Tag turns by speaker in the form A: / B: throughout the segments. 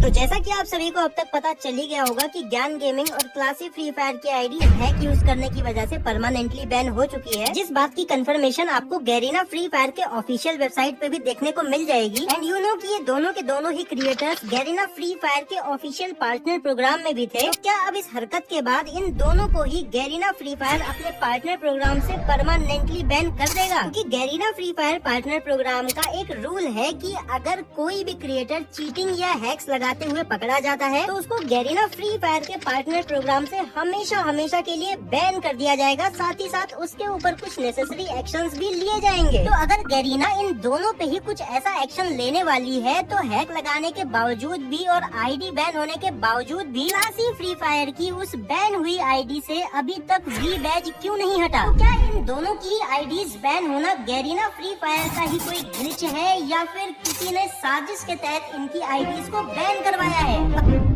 A: तो जैसा कि आप सभी को अब तक पता चल ही गया होगा कि ज्ञान गेमिंग और क्लासी फ्री फायर की आईडी हैक यूज करने की वजह से परमानेंटली बैन हो चुकी है, जिस बात की कंफर्मेशन आपको गैरीना फ्री फायर के ऑफिशियल वेबसाइट पे भी देखने को मिल जाएगी। एंड यू नो कि ये दोनों के दोनों ही क्रिएटर्स गैरीना फ्री फायर के ऑफिशियल पार्टनर प्रोग्राम में भी थे। तो क्या अब इस हरकत के बाद इन दोनों को ही गैरीना फ्री फायर अपने पार्टनर प्रोग्राम से परमानेंटली बैन कर देगा? क्योंकि Garena Free Fire partner program का एक रूल है कि अगर कोई भी क्रिएटर चीटिंग या हैक्स लगाते हुए पकड़ा जाता है तो उसको गैरीना फ्री फायर के पार्टनर प्रोग्राम से हमेशा हमेशा के लिए बैन कर दिया जाएगा। साथ ही साथ उसके ऊपर कुछ नेसेसरी एक्शंस भी लिए जाएंगे। तो अगर गैरीना इन दोनों पे ही कुछ ऐसा एक्शन लेने वाली है तो हैक लगाने के बावजूद भी और आईडी बैन होने के बावजूद भी क्लासी फ्री फायर की उस बैन हुई आईडी से अभी तक वी बैज क्यों नहीं हटा? तो क्या इन दोनों की आईडीज बैन होना गैरीना फ्री फायर का ही कोई ग्लिच है या फिर किसी ने साजिश के तहत इनकी आईडीज को बैन करवाया है?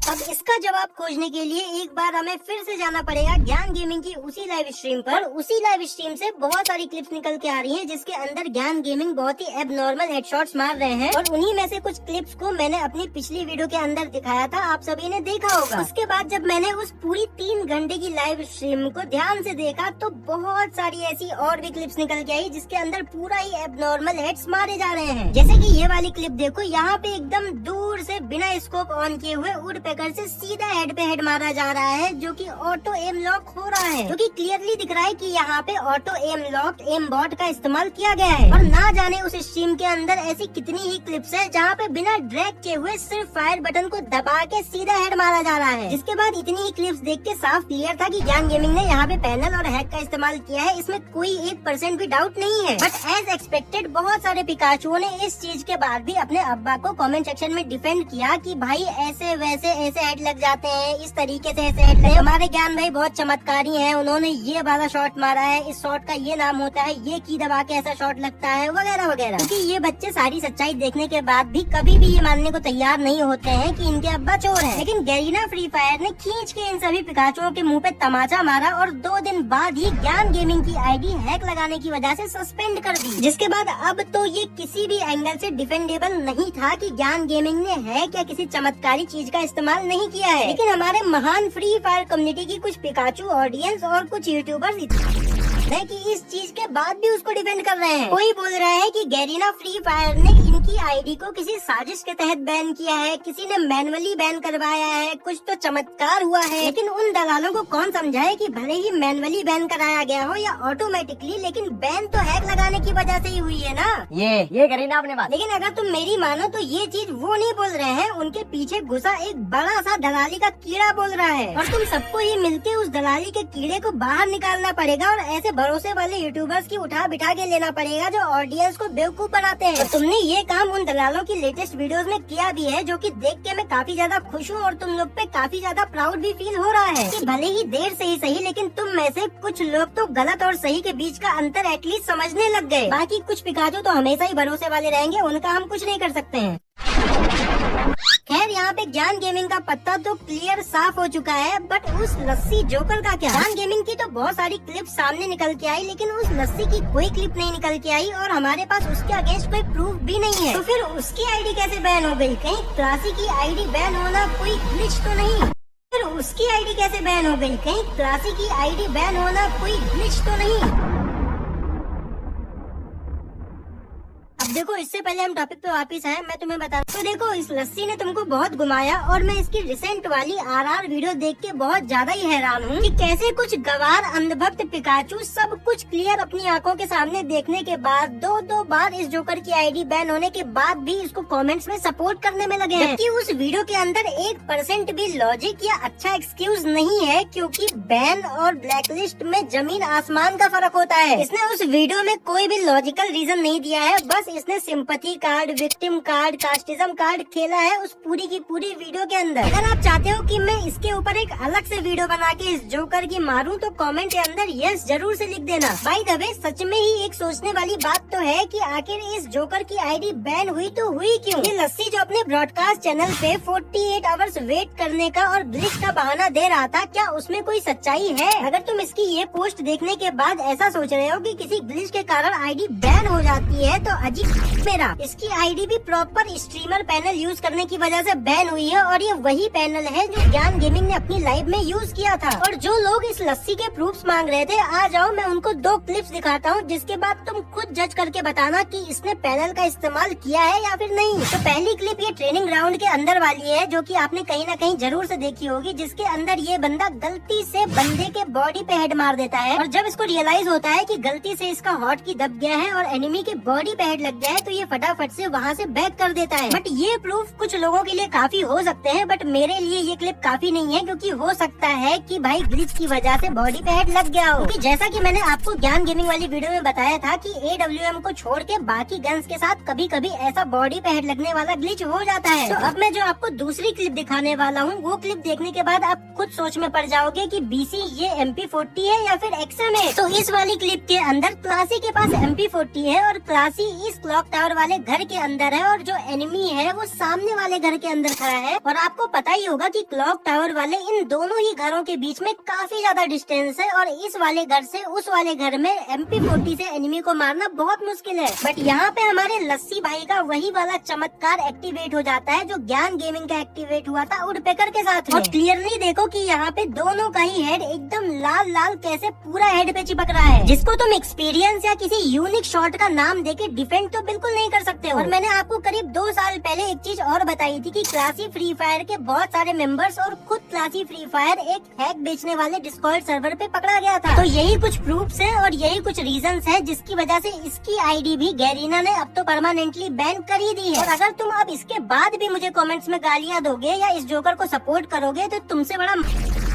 A: अब इसका जवाब खोजने के लिए एक बार हमें फिर से जाना पड़ेगा ज्ञान गेमिंग की उसी लाइव स्ट्रीम पर। उसी लाइव स्ट्रीम से बहुत सारी क्लिप्स निकल के आ रही हैं जिसके अंदर ज्ञान गेमिंग बहुत ही एबनॉर्मल हेडशॉट्स मार रहे हैं और उन्हीं में से कुछ क्लिप्स को मैंने अपनी पिछली वीडियो के अंदर दिखाया था, आप सभी ने देखा होगा। उसके बाद जब मैंने उस पूरी 3 घंटे की लाइव स्ट्रीम को ध्यान से देखा तो बहुत सारी ऐसी और भी क्लिप्स निकल के आई जिसके अंदर पूरा ही एबनॉर्मल हेड्स मारे जा रहे हैं। जैसे कि ये वाली क्लिप देखो, यहाँ पे एकदम दूर से बिना स्कोप ऑन किए हुए वुड पैकर से सीधा हेड पे हेड मारा जा रहा है जो कि ऑटो एम लॉक हो रहा है, जो कि क्लियरली दिख रहा है कि यहाँ पे auto aim lock aim bot का इस्तेमाल किया गया है। और ना जाने उस स्ट्रीम के अंदर ऐसी कितनी ही क्लिप्स है जहाँ पे बिना ड्रैग किए हुए सिर्फ फायर बटन को दबा के सीधा हेड मारा जा रहा है। जिसके बाद इतनी ही क्लिप्स देख के साफ क्लियर था कि ज्ञान गेमिंग ने यहाँ पे पैनल और हैक का इस्तेमाल किया है, इसमें कोई 1% भी डाउट नहीं है। बट एज एक्सपेक्टेड बहुत सारे पिकाचुओं ने इस चीज के बाद भी अपने अब्बा को कमेंट सेक्शन में डिफेंड किया कि भाई ऐसे वैसे ऐसे हेड लग जाते हैं, इस तरीके से ऐसे हेड लगे। हमारे ज्ञान भाई बहुत चमत्कारी हैं, उन्होंने ये वाला शॉट मारा है, इस शॉट का ये नाम होता है, ये की दबा के ऐसा शॉट लगता है वगैरह वगैरह। क्योंकि ये बच्चे सारी सच्चाई देखने के बाद भी कभी भी ये मानने को तैयार नहीं होते हैं कि इनके अब्बा चोर हैं। लेकिन गैरीना फ्री फायर ने खींच के इन सभी पिकाचुओं के मुंह पे तमाचा मारा और 2 दिन बाद ही ज्ञान गेमिंग की आईडी हैक लगाने की वजह से सस्पेंड कर दी। जिसके बाद अब तो ये किसी भी एंगल से डिफेंडेबल नहीं था कि ज्ञान गेमिंग ने हैक या किसी चमत्कारी चीज का इस्तेमाल नहीं किया है। लेकिन हमारे महान फ्री फायर कम्युनिटी की कुछ पिकाचू ऑडियंस और कुछ यूट्यूबर्स है कि इस चीज के बाद भी उसको डिफेंड कर रहे हैं। कोई बोल रहा है कि गैरीना फ्री फायर ने इनकी आईडी को किसी साजिश के तहत बैन किया है, किसी ने मैनुअली बैन करवाया है, कुछ तो चमत्कार हुआ है। लेकिन उन दलालों को कौन समझाए कि भले ही मैनुअली बैन कराया गया हो या ऑटोमेटिकली, लेकिन बैन तो हैक लगाने की वजह से ही हुई है ना।
B: ये गरीना आपने बात।
A: लेकिन अगर तुम मेरी मानो तो ये चीज वो नहीं बोल रहे हैं, उनके पीछे घुसा एक बड़ा सा दलाली का कीड़ा बोल रहा है और तुम सबको ही मिलके उस दलाली के कीड़े को बाहर निकालना पड़ेगा और ऐसे भरोसे वाले यूट्यूबर्स की उठा बिठा के लेना पड़ेगा जो ऑडियंस को बेवकूफ बनाते हैं। तो तुमने ये काम उन दलालों की लेटेस्ट वीडियोस में किया भी है, जो कि देख के मैं काफी ज्यादा खुश हूँ और तुम लोग पे काफी ज्यादा प्राउड भी फील हो रहा है कि भले ही देर से ही सही, लेकिन तुम में से कुछ लोग तो गलत और सही के बीच का अंतर एटलीस्ट समझने लग गए। बाकी कुछ पिकाचू तो हमेशा ही भरोसे वाले रहेंगे, उनका हम कुछ नहीं कर सकते हैं। खैर यहाँ पे ज्ञान गेमिंग का पत्ता तो क्लियर साफ हो चुका है, बट उस लस्सी जोकर का क्या? ज्ञान गेमिंग की तो बहुत सारी क्लिप सामने निकल के आई, लेकिन उस लस्सी की कोई क्लिप नहीं निकल के आई और हमारे पास उसके अगेंस्ट कोई प्रूफ भी नहीं है। तो फिर उसकी आईडी कैसे बैन हो गई? कहीं क्लासी की आईडी बैन होना कोई ग्लिच तो नहीं? फिर उसकी आईडी कैसे बैन हो गई? कहीं क्लासी की आईडी बैन होना कोई ग्लिच तो नहीं? अब देखो, इससे पहले हम टॉपिक पे वापस आए, मैं तुम्हें बता तो देखो, इस लस्सी ने तुमको बहुत घुमाया और मैं इसकी रिसेंट वाली आरआर वीडियो देख के बहुत ज्यादा ही हैरान हूँ कि कैसे कुछ गवार अंधभक्त पिकाचू सब कुछ क्लियर अपनी आंखों के सामने देखने के बाद दो बार इस जोकर की आईडी बैन होने के बाद भी इसको कमेंट्स में सपोर्ट करने में लगे हैं। जबकि उस वीडियो के अंदर 1% भी लॉजिक या अच्छा एक्सक्यूज नहीं है, क्योंकि बैन और ब्लैकलिस्ट में जमीन आसमान का फर्क होता है। इसने उस वीडियो में कोई भी लॉजिकल रीजन नहीं दिया है, बस इसने sympathy card, victim card, casteism card खेला है उस पूरी की पूरी वीडियो के अंदर। अगर आप चाहते हो कि मैं इसके ऊपर एक अलग से वीडियो बना के इस जोकर की मारूं तो कमेंट के अंदर यस जरूर से लिख देना। बाय द वे सच में ही एक सोचने वाली बात तो है कि आखिर इस जोकर की आईडी बैन हुई तो हुई क्यों? ये लस्सी जो अपने ब्रॉडकास्ट चैनल पे 48 आवर्स वेट करने का और ग्लिच का बहाना दे रहा था, क्या उसमें कोई सच्चाई है? अगर तुम इसकी ये पोस्ट देखने के बाद ऐसा सोच रहे हो कि किसी ग्लिच के कारण आईडी बैन हो जाती है तो अजीब मेरा। इसकी आईडी भी प्रॉपर स्ट्रीमर पैनल यूज करने की वजह से बैन हुई है और ये वही पैनल है जो ज्ञान गेमिंग ने अपनी लाइव में यूज किया था। और जो लोग इस लस्सी के प्रूफ्स मांग रहे थे, आ जाओ मैं उनको 2 क्लिप्स दिखाता हूँ जिसके बाद तुम खुद जज करके बताना कि इसने पैनल का इस्तेमाल किया है या फिर नहीं। तो पहली क्लिप ये ट्रेनिंग ग्राउंड के अंदर वाली है जो कि आपने कहीं ना कहीं जरूर से देखी होगी, जिसके अंदर ये बंदा गलती से बंदे के बॉडी पे हेड मार देता है और जब इसको रियलाइज होता है कि गलती से इसका हॉट की दब गया है और एनिमी के बॉडी पे हेड लग गया है तो ये फटाफट से वहाँ से बैक कर देता है। बट ये प्रूफ कुछ लोगों के लिए काफी हो सकते हैं, बट मेरे लिए ये क्लिप काफी नहीं है, क्योंकि हो सकता है कि भाई ग्लिच की वजह से बॉडी पे हेड लग गया हो। क्योंकि जैसा कि मैंने आपको ज्ञान गेमिंग वाली वीडियो में बताया था कि AWM को छोड़ के बाकी गन्स के साथ कभी कभी ऐसा बॉडी पे हेड लगने वाला ग्लिच हो जाता है। तो अब मैं जो आपको दूसरी क्लिप दिखाने वाला हूँ वो क्लिप देखने के बाद आप खुद सोच में पड़ जाओगे कि BC ये MP40 है या फिर XM है। तो इस वाली क्लिप के अंदर क्लासी के पास MP40 है और क्लासी इस क्लॉक टावर वाले घर के अंदर है और जो एनिमी है वो सामने वाले घर के अंदर खड़ा है। और आपको पता ही होगा कि क्लॉक टावर वाले इन दोनों ही घरों के बीच में काफी ज्यादा डिस्टेंस है और इस वाले घर से उस वाले घर में MP40 से एनिमी को मारना बहुत मुश्किल है। बट यहाँ पे हमारे लस्सी भाई का वही वाला चमत्कार एक्टिवेट हो जाता है जो ज्ञान गेमिंग का एक्टिवेट हुआ था वुडपेकर के साथ। और क्लियरली देखो कि यहाँ पे दोनों का ही हेड एकदम लाल लाल कैसे पूरा हेड पे चिपक रहा है, जिसको तुम एक्सपीरियंस या किसी यूनिक शॉट का नाम देके डिफेंड तो बिल्कुल नहीं कर सकते हो। और मैंने आपको करीब 2 साल पहले एक चीज और बताई थी कि क्लासी फ्री फायर के बहुत सारे मेंबर्स और खुद क्लासी फ्री फायर एक हैक बेचने वाले डिस्कॉर्ड सर्वर पे पकड़ा गया था। तो यही कुछ प्रूफ्स है और यही कुछ रीजंस है जिसकी वजह से इसकी आईडी भी गैरीना ने अब तो परमानेंटली बैन कर ही दी है। और अगर तुम अब इसके बाद भी मुझे कमेंट्स में गालियां दोगे या इस जोकर को सपोर्ट करोगे तो तुमसे बड़ा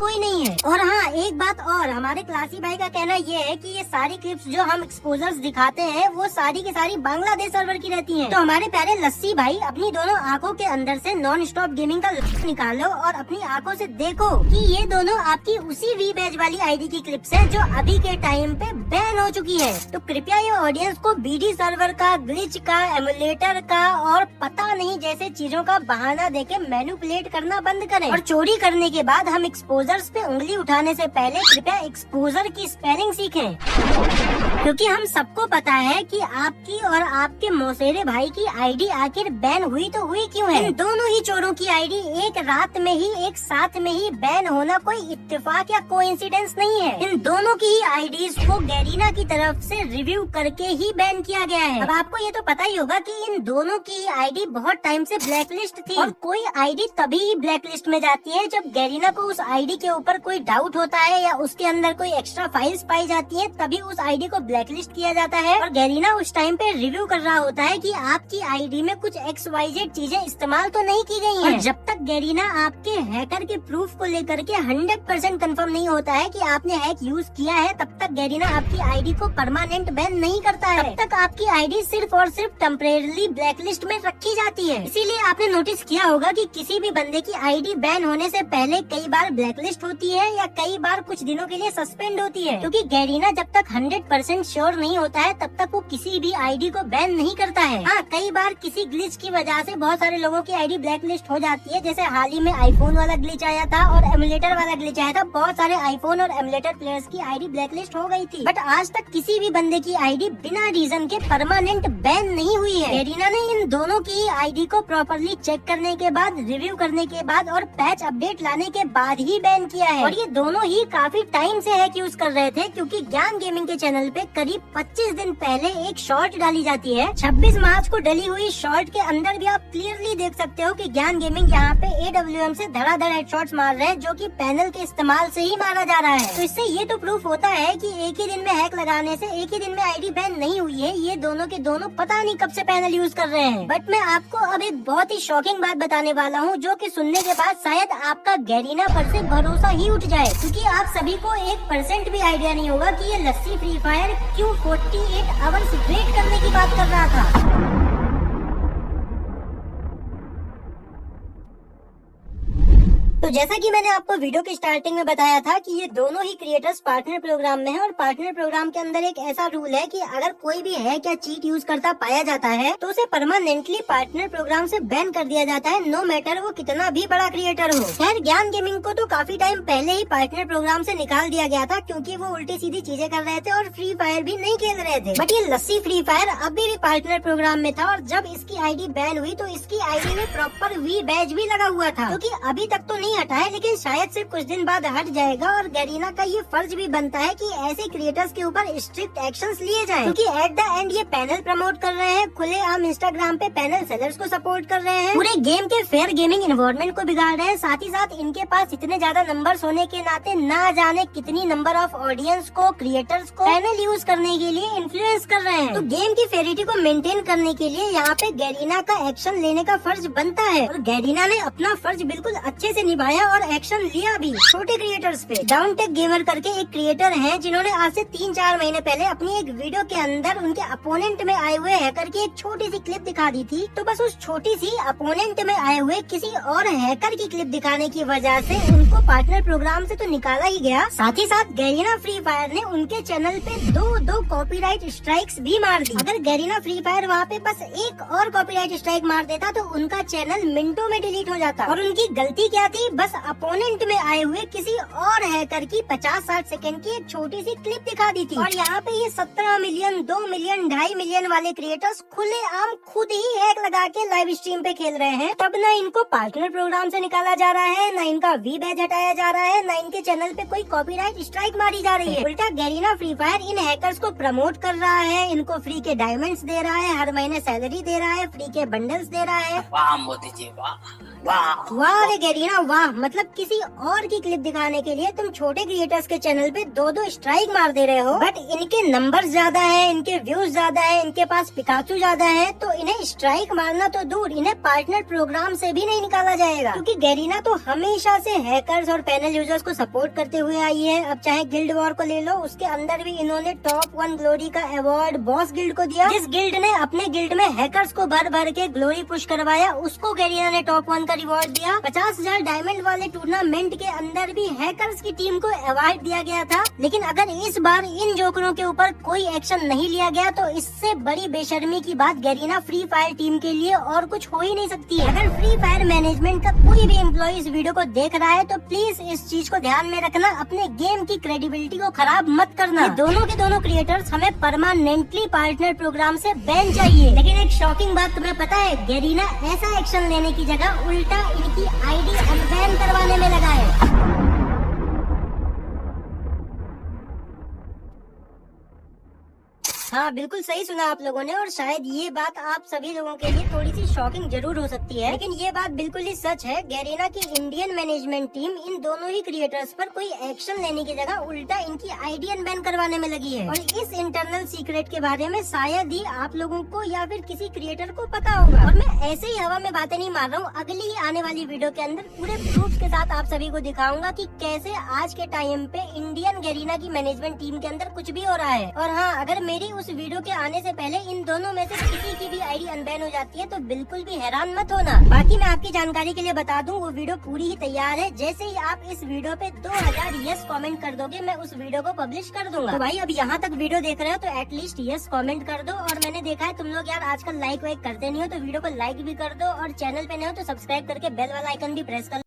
A: कोई नहीं है। और हाँ, एक बात और, हमारे क्लासी भाई का कहना ये है कि ये सारी क्लिप्स जो हम एक्सपोजर्स दिखाते हैं वो सारी की सारी बांग्लादेश सर्वर की रहती हैं। तो हमारे प्यारे लस्सी भाई अपनी दोनों आंखों के अंदर से नॉन स्टॉप गेमिंग का निकालो और अपनी आंखों से देखो कि ये दोनों आपकी उसी वी बैज वाली आईडी की क्लिप्स है जो अभी के टाइम पे बैन हो चुकी है। तो कृपया ये ऑडियंस को BD सर्वर का, ग्लिच का, एमुलेटर का और पता नहीं जैसे चीजों का बहाना देके मैनिपुलेट करना बंद करें। और चोरी करने के बाद हम एक्सपोजर्स पे उंगली उठाने से पहले कृपया एक्सपोजर की स्पेलिंग सीखें, क्योंकि हम सबको पता है कि आपकी और आपके मौसेरे भाई की आईडी आखिर बैन हुई तो हुई क्यों है। इन दोनों ही चोरों की आईडी एक रात में ही, एक साथ में ही बैन होना कोई इत्तेफाक या कोइंसिडेंस नहीं है। इन दोनों की ही आईडीज को गैरीना की तरफ से रिव्यू करके ही बैन किया गया है। अब आपको ये तो पता ही होगा कि इन दोनों की आईडी बहुत टाइम से ब्लैकलिस्ट थी और कोई आईडी तभी ही ब्लैकलिस्ट में जाती है जब गैरीना को उस आईडी के ऊपर कोई डाउट होता है या उसके अंदर कोई एक्स्ट्रा फाइल्स पाई जाती है, तभी उस आईडी को ब्लैकलिस्ट किया जाता है। और गैरीना उस टाइम पे रिव्यू कर रहा होता है कि आपकी आईडी में कुछ XYZ चीजें इस्तेमाल तो नहीं की गई हैं। और जब तक गैरीना आपके हैकर के प्रूफ को लेकर के 100% कंफर्म नहीं होता है कि आपने हैक यूज किया है, तब तक गैरीना आपकी आईडी को परमानेंट बैन नहीं करता है। तब तक आपकी आईडी सिर्फ और सिर्फ टेम्परेरी ब्लैकलिस्ट में रखी जाती है। इसीलिए आपने नोटिस किया होगा कि किसी भी बंदे की आईडी बैन होने से पहले कई बार ब्लैकलिस्ट होती है या कई बार कुछ दिनों के लिए सस्पेंड होती है, क्योंकि गैरीना जब तक 100% श्योर नहीं होता है तब तक वो किसी भी आईडी को बैन नहीं करता है। हाँ, कई बार किसी ग्लिच की वजह से बहुत सारे लोगों की आईडी ब्लैकलिस्ट हो जाती है, जैसे हाल ही में आईफोन वाला ग्लिच आया था और एमुलेटर वाला ग्लिच आया था। बहुत सारे आईफोन और एमुलेटर प्लेयर्स की आईडी ब्लैकलिस्ट हो गई थी, बट आज तक किसी भी बंदे की आईडी बिना रीजन के परमानेंट बैन नहीं हुई है। गैरीना ने इन दोनों की आईडी को प्रॉपरली चेक करने के बाद, रिव्यू करने के बाद और पैच अपडेट लाने के बाद ही बैन किया है। और ये दोनों ही काफी टाइम से हैक यूज कर रहे थे, क्योंकि ज्ञान गेमिंग के चैनल पे करीब 25 दिन पहले एक शॉर्ट डाली जाती है। 26 मार्च को डली हुई शॉर्ट के अंदर भी आप क्लियरली देख सकते हो कि ज्ञान गेमिंग यहाँ पे AWM से धड़ाधड़ हेडशॉट्स मार रहे हैं, जो कि पैनल के इस्तेमाल से ही मारा जा रहा है। तो इससे ये तो प्रूफ होता है कि एक ही दिन में हैक लगाने से एक ही दिन में आईडी बैन नहीं हुई है। ये दोनों के दोनों पता नहीं कब से पैनल यूज कर रहे हैं। बट मैं आपको अब एक बहुत ही शॉकिंग बात बताने वाला हूँ, जो कि सुनने के बाद शायद आपका गैरीना पर से भरोसा भरोसा ही उठ जाए, क्योंकि आप सभी को 1% भी आइडिया नहीं होगा कि ये लस्सी फ्री फायर क्यों 48 आवर्स वेट करने की बात कर रहा था। तो जैसा कि मैंने आपको वीडियो के स्टार्टिंग में बताया था कि ये दोनों ही क्रिएटर्स पार्टनर प्रोग्राम में हैं, और पार्टनर प्रोग्राम के अंदर एक ऐसा रूल है कि अगर कोई भी हैक या चीट यूज करता पाया जाता है तो उसे परमानेंटली पार्टनर प्रोग्राम से बैन कर दिया जाता है, नो मैटर वो कितना भी बड़ा क्रिएटर हो। खैर ज्ञान गेमिंग को तो काफी टाइम पहले ही पार्टनर प्रोग्राम से निकाल दिया गया था, क्योंकि वो उल्टी सीधी चीजें कर रहे थे और फ्री फायर भी नहीं खेल रहे थे। बट ये लस्सी फ्री फायर अभी भी पार्टनर प्रोग्राम में था, और जब इसकी आईडी बैन हुई तो इसकी आईडी में प्रॉपर वी बैज भी लगा हुआ था, क्योंकि अभी तक तो नहीं हटा है, लेकिन शायद से कुछ दिन बाद हट जाएगा। और गरीना का ये फर्ज भी बनता है कि ऐसे क्रिएटर्स के ऊपर स्ट्रिक्ट एक्शंस लिए जाएं, क्योंकि एट द एंड ये पैनल प्रमोट कर रहे हैं, खुलेआम इंस्टाग्राम पे पैनल सेलर्स को सपोर्ट कर रहे हैं, पूरे गेम के फेयर गेमिंग एनवायरनमेंट को बिगाड़ रहे हैं। साथ ही साथ इनके पास इतने ज्यादा नंबर्स होने के नाते ना जाने कितनी नंबर ऑफ ऑडियंस को, क्रिएटर्स को पैनल यूज करने के लिए इन्फ्लुएंस कर रहे हैं। तो गेम की फेयरिटी को मेंटेन करने के लिए यहाँ पे गरीना का एक्शन लेने का फर्ज बनता है, और गरीना ने अपना फर्ज बिल्कुल अच्छे से निभाया और एक्शन लिया भी छोटे क्रिएटर्स पे। डाउन टेक गेमर करके एक क्रिएटर हैं, जिन्होंने आज से 3-4 महीने पहले अपनी एक वीडियो के अंदर उनके अपोनेंट में आए हुए हैकर की एक छोटी सी क्लिप दिखा दी थी। तो बस उस छोटी सी अपोनेंट में आए हुए किसी और हैकर की क्लिप दिखाने की वजह से उनको पार्टनर प्रोग्राम से तो निकाला ही गया, साथ ही साथ गरीना फ्री फायर ने उनके चैनल पे दो कॉपीराइट स्ट्राइक्स भी मार दी। अगर गरीना फ्री फायर वहाँ पे बस एक और कॉपीराइट स्ट्राइक मार देता तो उनका चैनल मिनटों में डिलीट हो जाता। और उनकी गलती क्या थी, बस अपोनेंट में आए हुए किसी और हैकर की 50-60 सेकंड की एक छोटी सी क्लिप दिखा दी थी। और यहाँ पे ये 17 मिलियन, 2 मिलियन, 2.5 मिलियन वाले क्रिएटर्स खुलेआम खुद ही हैक लगा के लाइव स्ट्रीम पे खेल रहे हैं। तब न इनको पार्टनर प्रोग्राम से निकाला जा रहा है, न इनका वी बैज हटाया जा रहा है, न इनके चैनल पे कोई कॉपीराइट स्ट्राइक मारी जा रही है। उल्टा Garena free fire in hackers को प्रमोट कर रहा है, इनको फ्री के डायमंड्स दे रहा है, हर महीने सैलरी दे रहा है, फ्री के बंडल्स दे रहा है।
B: वाह मोदी जी वाह वाह
A: वाह रे गरीना वाह। मतलब किसी और की क्लिप दिखाने के लिए तुम छोटे क्रिएटर्स के चैनल पे 2 स्ट्राइक मार दे रहे हो, बट इनके नंबर ज्यादा है, इनके व्यूज ज्यादा है, इनके पास पिकाचू ज्यादा है, तो इन्हें स्ट्राइक मारना तो दूर, इन्हें पार्टनर प्रोग्राम से भी नहीं निकाला जाएगा। क्योंकि गरीना तो हमेशा से हैकर्स और पैनल यूजर्स को सपोर्ट करते हुए आई है। अब चाहे गिल्ड वॉर को ले लो, उसके अंदर भी इन्होंने टॉप 1 ग्लोरी का अवार्ड बॉस गिल्ड को दिया। जिस गिल्ड ने अपने गिल्ड में हैकर्स को भर भर के ग्लोरी पुश करवाया, उसको गरीना ने टॉप 1 का रिवॉर्ड दिया। 50,000 डायमंड वाले टूर्नामेंट के अंदर भी हैकर्स की टीम को अवार्ड दिया गया था। लेकिन अगर इस बार इन जोकरों के ऊपर कोई एक्शन नहीं लिया गया तो इससे बड़ी बेशर्मी की बात गरीना फ्री फायर टीम के लिए और कुछ हो ही नहीं सकती है। अगर फ्री फायर मैनेजमेंट का कोई भी एम्प्लॉय इस वीडियो को देख रहा है तो प्लीज इस चीज को ध्यान में रखना, अपने गेम की क्रेडिबिलिटी को खराब मत करना। ये दोनों के दोनों क्रिएटर्स हमें परमानेंटली पार्टनर प्रोग्राम से बैन चाहिए। लेकिन एक शॉकिंग बात तुम्हें पता है, गरीना ऐसा एक्शन लेने की जगह उल्टा इनकी आईडी अनबैन करवाने में लगा है। हाँ बिल्कुल सही सुना आप लोगों ने, और शायद ये बात आप सभी लोगों के लिए थोड़ी सी शॉकिंग जरूर हो सकती है, लेकिन ये बात बिल्कुल ही सच है। गरीना की इंडियन मैनेजमेंट टीम इन दोनों ही क्रिएटर्स पर कोई एक्शन लेने की जगह उल्टा इनकी आईडी अनबैन करवाने में लगी है। और इस इंटरनल सीक्रेट के बारे में शायद ही आप लोगों को या फिर किसी क्रिएटर को पता होगा। और मैं ऐसे ही हवा में बातें नहीं मार रहा हूँ, अगली आने वाली वीडियो के अंदर पूरे प्रूफ के साथ आप सभी को दिखाऊंगा कि कैसे आज के टाइम पे इंडियन गरीना की मैनेजमेंट टीम के अंदर कुछ भी हो रहा है। और हाँ, अगर मेरी उस वीडियो के आने से पहले इन दोनों में से किसी की भी आईडी अनबैन हो जाती है तो बिल्कुल भी हैरान मत होना। बाकी मैं आपकी जानकारी के लिए बता दूं, वो वीडियो पूरी ही तैयार है। जैसे ही आप इस वीडियो पे 2000 यस कमेंट कर दोगे, मैं उस वीडियो को पब्लिश कर दूंगा। तो भाई अब यहाँ तक वीडियो देख रहे हो तो एटलीस्ट यस कमेंट कर दो। और मैंने देखा है तुम लोग यार आजकल लाइक वाइक करते नहीं हो, तो वीडियो को लाइक भी कर दो, और चैनल पे नहीं हो तो सब्सक्राइब करके बेल वाला आइकन भी प्रेस कर